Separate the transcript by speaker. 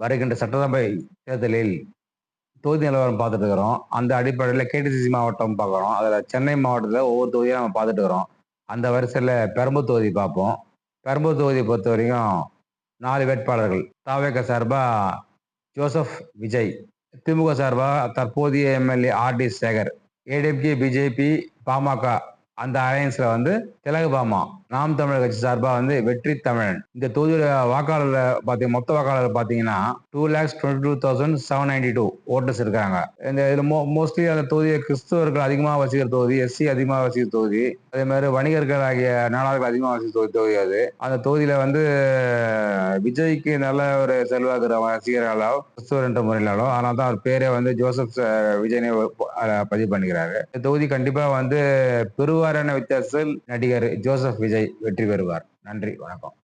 Speaker 1: வருகின்ற சட்டசபை தேர்தலில் தொகுதி நிலவரம் பார்த்துட்டு இருக்கிறோம். அந்த அடிப்படையில கேடிசிசி மாவட்டம் பார்க்குறோம். அதில சென்னை மாவட்டத்தில ஒவ்வொரு தொகுதியா நம்ம பார்த்துட்டு இருக்கிறோம். அந்த வரிசையில பெரம்பூர் தொகுதி பார்ப்போம். பெரம்பூர் தொகுதிய பொறுத்தவரைக்கும் 4 வேட்பாளர்கள். தாவேகா சார்பா ஜோசப் விஜய். திமுக சார்பா தற்போதைய எம்எல்ஏ ஆர்.டி. சேகர். ஏடிஎம்கே, பிஜேபி, பாமக அந்த அலையன்ஸ்ல வந்து திலகு பாமா. நாம் தமிழர் கட்சி சார்பா வந்து வெற்றி தமிழன். இந்த தொகுதியோட மொத்த வாக்காளர் பார்த்தீங்கன்னா 2,22,792 ஓட்டர்ஸ் இருக்காங்க. இதுல மோஸ்ட்லி அந்த தொகுதியை கிறிஸ்தவர்கள் அதிகமா வசிக்கிற தொகுதி, எஸ்சி அதிகமா வசிக்கிற தொகுதி. அதே மாதிரி வணிகர்கள் ஆகிய நாடார்கள் அதிகமா வசிக்கிற தொகுதி அது. அந்த தொகுதியில வந்து விஜய்க்கு நல்ல ஒரு செல்வாக்கு ரசிகர்களாலோ, கிறிஸ்துவர் என்ற முறையிலாலோ, அதனால தான் அவர் பேரே வந்து ஜோசப் விஜய்னே பதிவு பண்ணிக்கிறாரு. இந்த தொகுதி கண்டிப்பா வந்து பெருவாரியான வித்தியாசத்தில் நடிகர் ஜோசப் விஜய் வெற்றி பெறுவார். நன்றி, வணக்கம்.